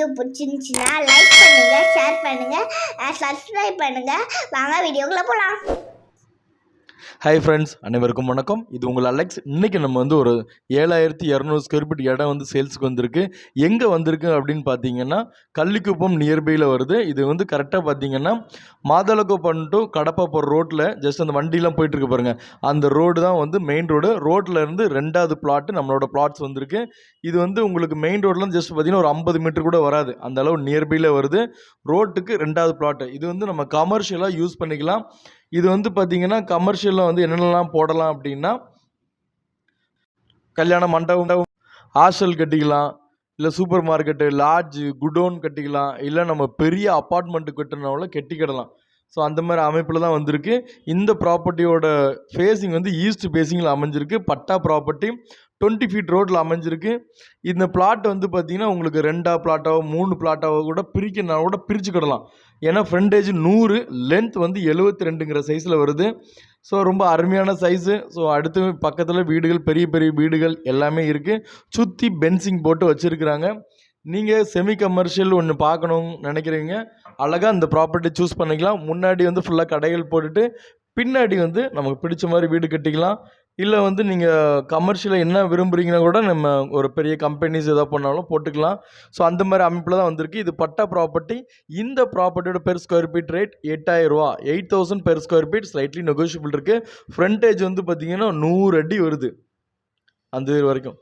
Video பிடிச்சிருந்துச்சுன்னா like பண்ணுங்கள், share பண்ணுங்கள், சப்ஸ்கிரைப் பண்ணுங்கள். வாங்க வீடியோக்குள்ளே போகலாம். ஹாய் ஃப்ரெண்ட்ஸ், அனைவருக்கும் வணக்கம். இது உங்கள் அலெக்ஸ். இன்றைக்கி நம்ம ஒரு 7200 ஸ்கொயர் ஃபீட் இடம் சேல்ஸுக்கு வந்திருக்கு. எங்கே வந்திருக்கு அப்படின்னு பார்த்தீங்கன்னா கள்ளிக்குப்பம் நியர்பையில் வருது. இது கரெக்டாக பார்த்தீங்கன்னா மாதளக்குப்பம் டு கடப்பா போகிற ரோட்டில் ஜஸ்ட் அந்த வண்டிலாம் போயிட்டுருக்கு பாருங்கள், அந்த ரோடு தான் மெயின் ரோடு. ரோட்டில் இருந்து 2வது பிளாட்டு நம்மளோட பிளாட்ஸ் வந்திருக்கு. இது உங்களுக்கு மெயின் ரோட்லேருந்து ஜஸ்ட் பார்த்தீங்கன்னா ஒரு 50 மீட்டர் கூட வராது, அந்த அளவு நியர்பையில் வருது. ரோட்டுக்கு 2வது பிளாட்டு. இது நம்ம கமர்ஷியலாக யூஸ் பண்ணிக்கலாம். இது பார்த்தீங்கன்னா கமர்ஷியலில் என்னென்னலாம் போடலாம் அப்படின்னா, கல்யாண மண்டபம், ஹாஸ்டல் கட்டிக்கலாம், இல்லை சூப்பர் மார்க்கெட்டு, லாட்ஜு, குடோன் கட்டிக்கலாம், இல்லை நம்ம பெரிய அப்பார்ட்மெண்ட்டு கட்டினாலும் கட்டிக்கிடலாம். ஸோ அந்த மாதிரி அமைப்பில் தான் வந்திருக்கு. இந்த ப்ராப்பர்ட்டியோட ஃபேஸிங் ஈஸ்ட் ஃபேஸிங்கில் அமைஞ்சிருக்கு. பட்டா ப்ராப்பர்ட்டி 20 ஃபீட் ரோட்டில் அமைஞ்சிருக்கு. இந்த பிளாட் பார்த்தீங்கன்னா உங்களுக்கு 2 பிளாட்டாவோ 3 பிளாட்டாவோ கூட பிரிக்கணும்னா கூட பிரிச்சுக்கிடலாம். ஏன்னா ஃப்ரண்டேஜ் 100, லென்த் 72ங்கிற சைஸில் வருது. ஸோ ரொம்ப அருமையான சைஸு. ஸோ அடுத்து பக்கத்தில் வீடுகள், பெரிய பெரிய வீடுகள் எல்லாமே இருக்குது. சுற்றி பென்சிங் போட்டு வச்சுருக்குறாங்க. நீங்கள் செமி கமர்ஷியல் ஒன்று பார்க்கணுன்னு நினைக்கிறீங்க, அழகாக இந்த ப்ராப்பர்ட்டி சூஸ் பண்ணிக்கலாம். முன்னாடி ஃபுல்லாக கடைகள் போட்டுட்டு பின்னாடி நமக்கு பிடிச்ச மாதிரி வீடு கட்டிக்கலாம். இல்லை நீங்கள் கமர்ஷியலாக என்ன விரும்புகிறீங்கன்னா கூட நம்ம ஒரு பெரிய கம்பெனிஸ் எதாவது பண்ணாலும் போட்டுக்கலாம். ஸோ அந்த மாதிரி அமைப்பில் தான் வந்திருக்கு. இது பட்டா ப்ராப்பர்ட்டி. இந்த ப்ராப்பர்ட்டியோட பெர் ஸ்கொயர் ஃபீட் ரேட் 8000 ரூபா, 8000 per square feet. Slightly negotiable இருக்குது. ஃப்ரண்டேஜ் பார்த்தீங்கன்னா 100 அடி வருது அந்த வரைக்கும்.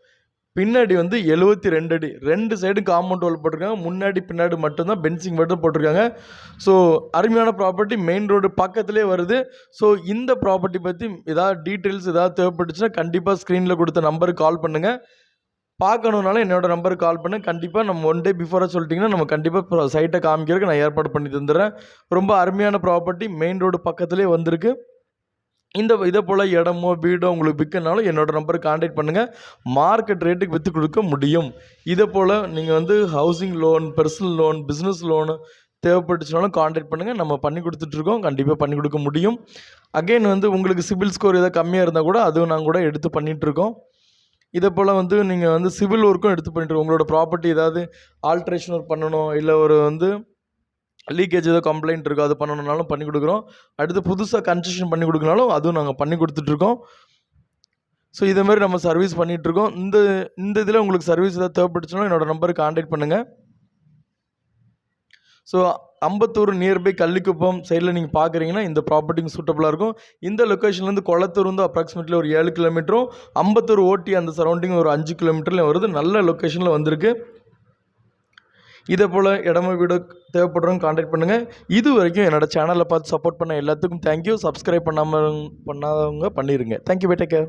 பின்னாடி 72 அடி. 2 சைடு காம்பவுண்ட் வால் போட்டிருக்காங்க. முன்னாடி பின்னாடி மட்டும்தான் பென்சிங் மட்டும் போட்டிருக்காங்க. ஸோ அருமையான ப்ராப்பர்ட்டி, மெயின் ரோடு பக்கத்துலேயே வருது. ஸோ இந்த ப்ராப்பர்ட்டி பற்றி ஏதாவது டீட்டெயில்ஸ் ஏதாவது தேவைப்பட்டுச்சுன்னா கண்டிப்பாக ஸ்க்ரீனில் கொடுத்த நம்பருக்கு கால் பண்ணுங்கள். பார்க்கணுன்னாலும் என்னோடய நம்பருக்கு கால் பண்ணேன். கண்டிப்பாக நம்ம 1 டே பிஃபோராக சொல்லிட்டிங்கன்னா நம்ம கண்டிப்பாக சைட்டை காமிக்கிறதுக்கு நான் ஏற்பாடு பண்ணி தந்துடுறேன். ரொம்ப அருமையான ப்ராப்பர்ட்டி, மெயின் ரோடு பக்கத்துலேயே வந்திருக்கு. இதை போல் இடமோ வீடோ உங்களுக்கு விற்கனாலும் என்னோடய நம்பருக்கு கான்டாக்ட் பண்ணுங்கள். மார்க்கெட் ரேட்டுக்கு விற்று கொடுக்க முடியும். இதை போல் நீங்கள் housing loan, personal loan, business loan தேவைப்பட்டுச்சுனாலும் கான்டாக்ட் பண்ணுங்கள். நம்ம பண்ணி கொடுத்துட்ருக்கோம், கண்டிப்பாக பண்ணி கொடுக்க முடியும். அகெயின் உங்களுக்கு சிபில் ஸ்கோர் எதாவது கம்மியாக இருந்தால் கூட அதுவும் நாங்கள் கூட எடுத்து பண்ணிகிட்ருக்கோம். இதை போல் நீங்கள் சிவில் ஒர்க்கும் எடுத்து பண்ணிட்டுருக்கோம். உங்களோட ப்ராப்பர்ட்டி ஏதாவது ஆல்ட்ரேஷன் ஒர்க் பண்ணணும், இல்லை ஒரு லீக்கேஜ் ஏதோ கம்ப்ளைண்ட் இருக்கோ அது பண்ணணுன்னாலும் பண்ணி கொடுக்குறோம். அடுத்து புதுசாக கன்ஸ்ட்ரக்ஷன் பண்ணி கொடுக்கனாலும் அதுவும் நாங்கள் பண்ணி கொடுத்துட்ருக்கோம். ஸோ இதேமாதிரி நம்ம சர்வீஸ் பண்ணிகிட்ருக்கோம். இந்த இதில் உங்களுக்கு சர்வீஸ் ஏதாவது தேவைப்பட்டுச்சுன்னா என்னோடய நம்பருக்கு கான்டாக்ட் பண்ணுங்கள். ஸோ அம்பத்தூர் நியர்பை கள்ளிக்குப்பம் சைடில் நீங்கள் பார்க்குறீங்கன்னா இந்த ப்ராப்பர்ட்டிங்க சூட்டபுளாக இருக்கும். இந்த லொக்கேஷன்லேருந்து கொளத்தூர் அப்ராக்சிமேட்லி ஒரு 7 கிலோமீட்டரும், அம்பத்தூர் ஓட்டி அந்த சரௌண்டிங் ஒரு 5 கிலோமீட்டர்லையும் வருது. நல்ல லொக்கேஷனில் வந்திருக்கு. இதே போல் இடமோ வீடோ தேவைப்படுறவங்க கான்டாக்ட் பண்ணுங்கள். இது வரைக்கும் என்னோடய சேனலை பார்த்து சப்போர்ட் பண்ண எல்லாத்துக்கும் தேங்க்யூ. சப்ஸ்கிரைப் பண்ணாதவங்க பண்ணிடுங்க. தேங்க்யூ. Take care.